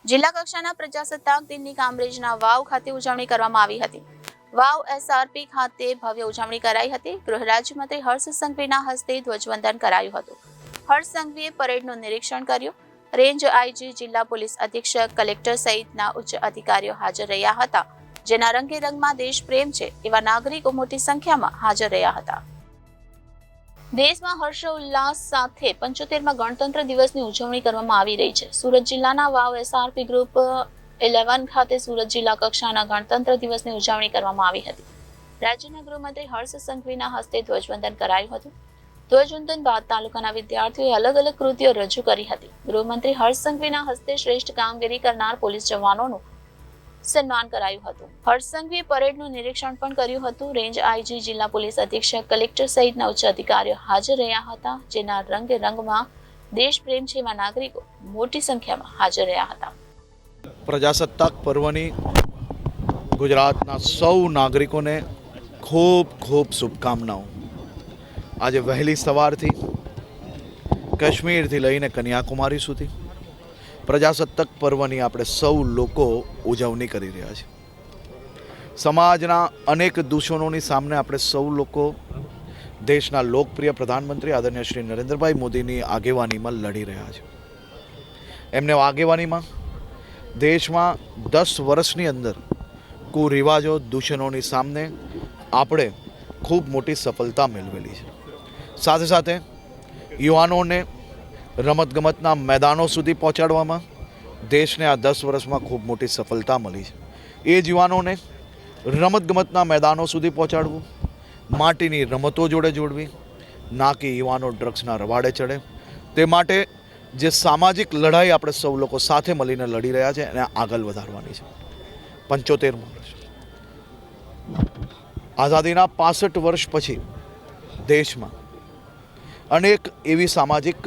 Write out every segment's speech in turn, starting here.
જિલ્લા કક્ષાના પ્રજાસત્તાક દિનની કામરેજના વાવ ખાતે ઉજવણી કરવામાં આવી હતી. વાવ એસઆરપી ખાતે ભવ્ય ઉજવણી કરાઈ હતી. ગૃહ રાજ્યમંત્રી હર્ષ સંઘવીના હસ્તે ધ્વજવંદન કરાયું હતું. હર્ષ સંઘવીએ પરેડનું નિરીક્ષણ કર્યું. રેન્જ આઈજી, જિલ્લા પોલીસ અધિક્ષક, કલેક્ટર સહિતના ઉચ્ચ અધિકારીઓ હાજર રહ્યા હતા. જેના રંગે રંગમાં દેશ પ્રેમ છે એવા નાગરિકો મોટી સંખ્યામાં હાજર રહ્યા હતા. દેશમાં હર્ષોલ્લાસ સાથે 75મા ગણતંત્ર દિવસની ઉજવણી કરવામાં આવી રહી છે. સુરત જિલ્લાના વાવ એસઆરપી ગ્રુપ 11 ખાતે સુરત જિલ્લા કક્ષાના ગણતંત્ર દિવસની ઉજવણી કરવામાં આવી હતી. રાજ્યના ગૃહમંત્રી હર્ષ સંઘવીના હસ્તે ધ્વજવંદન કરાયું હતું. ધ્વજવંદન બાદ તાલુકાના વિદ્યાર્થીઓએ અલગ અલગ કૃતિઓ રજૂ કરી હતી. ગૃહમંત્રી હર્ષ સંઘવીના હસ્તે શ્રેષ્ઠ કામગીરી કરનાર પોલીસ જવાનોનું સન્માન કરાયું હતું. હર્ષ સંઘવીએ પરેડનું નિરીક્ષણ પણ કર્યું હતું. રેન્જ આઈજી, જિલ્લા પોલીસ અધિક્ષક, કલેક્ટર સહિતના ઉચ્ચ અધિકારીઓ હાજર રહ્યા હતા. જેના રંગે રંગમાં દેશ પ્રેમ છે એવા નાગરિકો મોટી સંખ્યામાં હાજર રહ્યા હતા. પ્રજાસત્તાક પર્વની ગુજરાતના સૌ નાગરિકોને ખૂબ ખૂબ શુભકામનાઓ. આજે વહેલી સવારથી કાશ્મીરથી લઈને કન્યાકુમારી સુધી પ્રજાસત્તાક પર્વની આપણે સૌ લોકો ઉજવણી કરી રહ્યા છીએ. સમાજના અનેક દૂષણોની સામે આપણે સૌ લોકો દેશના લોકપ્રિય પ્રધાનમંત્રી આદરણીય શ્રી નરેન્દ્રભાઈ મોદીની આગેવાનીમાં લડી રહ્યા છે. એમને આગેવાનીમાં દેશમાં 10 વર્ષની અંદર કુરિવાજો, દૂષણોની સામે આપણે ખૂબ મોટી સફળતા મેળવેલી છે. સાથે સાથે યુવાનોને રમતગમતના મેદાનો સુધી પહોંચાડવામાં દેશને આ 10 વર્ષમાં ખૂબ મોટી સફળતા મળી છે. એ જ યુવાનોને રમતગમતના મેદાનો સુધી પહોંચાડવું, માટીની રમતો જોડે જોડવી, ના કે યુવાનો ડ્રગ્સના રવાડે ચડે. તે માટે જે સામાજિક લડાઈ આપણે સૌ લોકો સાથે મળીને લડી રહ્યા છે એને આગળ વધારવાની છે. 75મું વર્ષ આઝાદીના 65 વર્ષ પછી દેશમાં અનેક એવી સામાજિક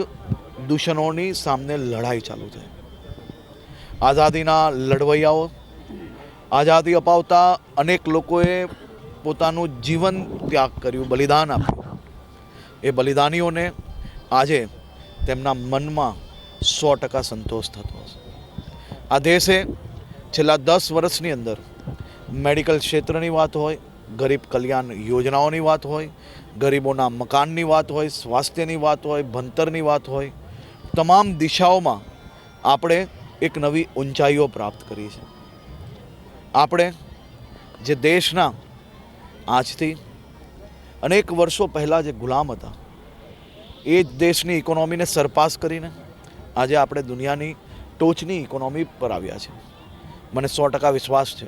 દૂષણોની સામે લડાઈ ચાલુ થઈ. આઝાદીના લડવૈયાઓ, આઝાદી અપાવતા અનેક લોકોએ પોતાનું જીવન ત્યાગ કર્યું, બલિદાન આપ્યું. એ બલિદાનીઓને આજે તેમના મનમાં 100% સંતોષ થતો હશે. આ દેશે છેલ્લા 10 વર્ષની અંદર મેડિકલ ક્ષેત્રની વાત હોય, ગરીબ કલ્યાણ યોજનાઓની વાત હોય, ગરીબોના મકાનની વાત હોય, સ્વાસ્થ્યની વાત હોય, ભણતરની વાત હોય, તમામ દિશાઓમાં આપણે એક નવી ઊંચાઈઓ પ્રાપ્ત કરી છે. આપણે જે દેશના આજથી અનેક વર્ષો પહેલાં જે ગુલામ હતા એ જ દેશની ઇકોનોમીને સરપાસ કરીને આજે આપણે દુનિયાની ટોચની ઇકોનોમી પર આવ્યા છે. મને 100% વિશ્વાસ છે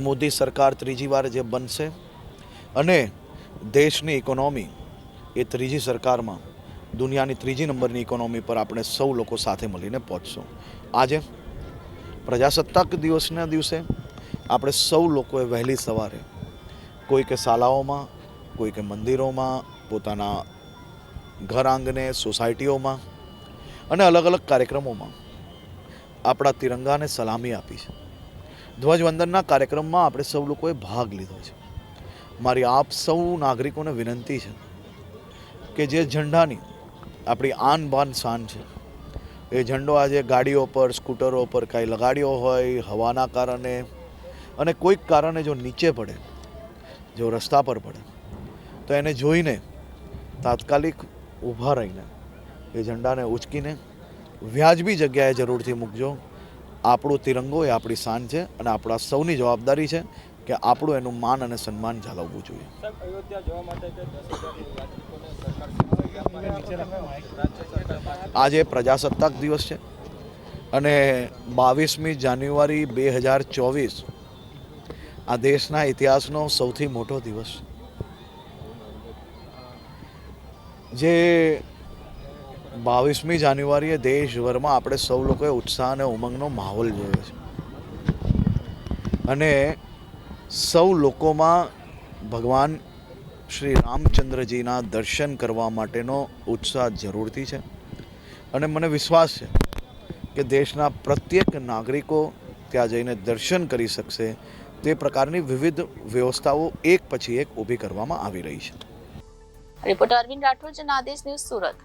મોદી સરકાર ત્રીજી વાર જે બનશે અને દેશની ઇકોનોમી એ ત્રીજી સરકારમાં દુનિયાની 3જી નંબરની ઇકોનોમી પર આપણે સૌ લોકો સાથે મળીને પહોંચશું. આજે પ્રજાસત્તાક દિવસના દિવસે આપણે સૌ લોકોએ વહેલી સવારે કોઈ કે શાળાઓમાં, કોઈ કે મંદિરોમાં, પોતાના ઘર આંગણે, સોસાયટીઓમાં અને અલગ અલગ કાર્યક્રમોમાં આપણા તિરંગાને સલામી આપી છે. ધ્વજવંદનના કાર્યક્રમમાં આપણે સૌ લોકોએ ભાગ લીધો છે. મારી આપ સૌ નાગરિકોને વિનંતી છે કે જે ઝંડાની આપણી આન બાન શાન છે એ ઝંડો આજે ગાડીઓ પર, સ્કૂટરો પર કાંઈ લગાડ્યો હોય હવાના કારણે અને કોઈક કારણે જો નીચે પડે, જો રસ્તા પર પડે તો એને જોઈને તાત્કાલિક ઊભા રહીને એ ઝંડાને ઉચકીને વ્યાજબી જગ્યાએ જરૂરથી મૂકજો. આપણો તિરંગો એ આપણી શાન છે અને આપણા સૌની જવાબદારી છે કે આપણું એનું માન અને સન્માન જાળવવું જોઈએ. આજે પ્રજાસત્તાક દિવસ છે અને 22મી જાન્યુઆરી 2024 આ દેશના ઇતિહાસનો સૌથી મોટો દિવસ જે 22મી જાન્યુઆરીએ દેશભરમાં આપણે સૌ લોકોએ ઉત્સાહ અને ઉમંગનો માહોલ જોયો છે અને સૌ લોકોમાં ભગવાન શ્રી રામચંદ્રજીના દર્શન કરવા માટેનો ઉત્સાહ જરૂરથી છે અને મને વિશ્વાસ છે કે દેશના પ્રત્યેક નાગરિકો ત્યાં જઈને દર્શન કરી શકશે. તે પ્રકારની વિવિધ વ્યવસ્થાઓ એક પછી એક ઊભી કરવામાં આવી રહી છે. Reporter Arvind Rathod, Janadesh news, Surat.